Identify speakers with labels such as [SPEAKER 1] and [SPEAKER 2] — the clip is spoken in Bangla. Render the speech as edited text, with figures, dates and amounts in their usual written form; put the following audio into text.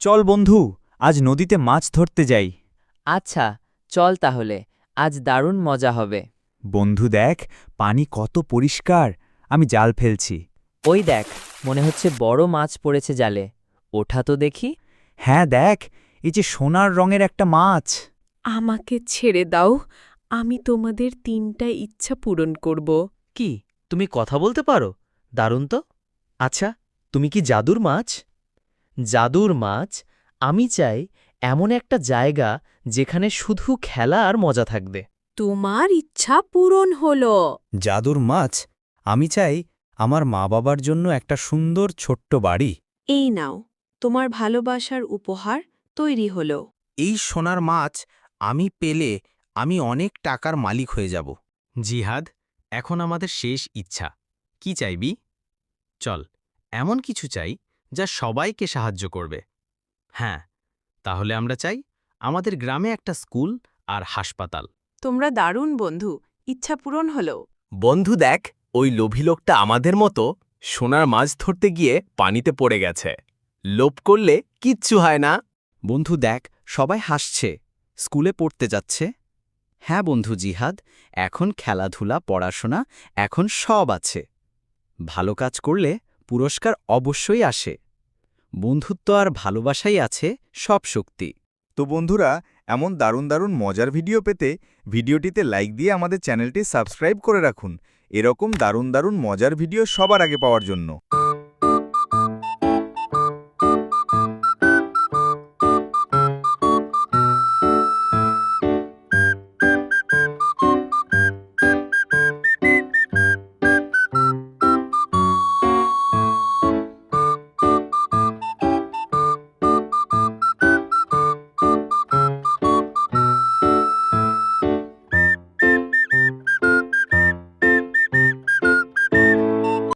[SPEAKER 1] চল বন্ধু, আজ নদীতে মাছ ধরতে যাই।
[SPEAKER 2] আচ্ছা, চল তাহলে, আজ দারুণ মজা হবে।
[SPEAKER 1] বন্ধু দেখ, পানি কত পরিষ্কার। আমি জাল ফেলছি।
[SPEAKER 2] ওই দেখ, মনে হচ্ছে বড় মাছ পড়েছে জালে। ওঠা তো দেখি।
[SPEAKER 1] হ্যাঁ দেখ, এই যে সোনার রঙের একটা মাছ।
[SPEAKER 3] আমাকে ছেড়ে দাও, আমি তোমাদের ৩টা ইচ্ছা পূরণ করব।
[SPEAKER 4] কি, তুমি কথা বলতে পারো? দারুণ তো। আচ্ছা, তুমি কি জাদুর মাছ? জাদুর মাছ, আমি চাই এমন একটা জায়গা যেখানে শুধু খেলা আর মজা থাকবে।
[SPEAKER 3] তোমার ইচ্ছা পূরণ হলো।
[SPEAKER 1] জাদুর মাছ, আমি চাই আমার মা বাবার জন্য একটা সুন্দর ছোট্ট বাড়ি।
[SPEAKER 3] এই নাও, তোমার ভালোবাসার উপহার তৈরি হলো।
[SPEAKER 5] এই সোনার মাছ আমি পেলে আমি অনেক টাকার মালিক হয়ে যাব। জিহাদ, এখন আমাদের শেষ ইচ্ছা। কি চাইবি? চল, এমন কিছু চাই যা সবাইকে সাহায্য করবে। হ্যাঁ, তাহলে আমরা চাই আমাদের গ্রামে একটা স্কুল আর হাসপাতাল।
[SPEAKER 3] তোমরা দারুণ বন্ধু, ইচ্ছা পূরণ হলো।
[SPEAKER 6] বন্ধু দেখ, ওই লোভী লোকটা আমাদের মতো সোনার মাছ ধরতে গিয়ে পানিতে পড়ে গেছে। লোভ করলে কিচ্ছু হয় না।
[SPEAKER 7] বন্ধু দেখ, সবাই হাসছে, স্কুলে পড়তে যাচ্ছে। হ্যাঁ বন্ধু জিহাদ, এখন খেলাধুলা পড়াশোনা এখন সব আছে। ভালো কাজ করলে পুরস্কার অবশ্যই আসে। বন্ধুত্ব আর ভালোবাসাই আছে সব শক্তি।
[SPEAKER 8] তো বন্ধুরা, এমন দারুণ দারুণ মজার ভিডিও পেতে ভিডিওটিতে লাইক দিয়ে আমাদের চ্যানেলটি সাবস্ক্রাইব করে রাখুন, এরকম দারুণ দারুণ মজার ভিডিও সবার আগে পাওয়ার জন্য।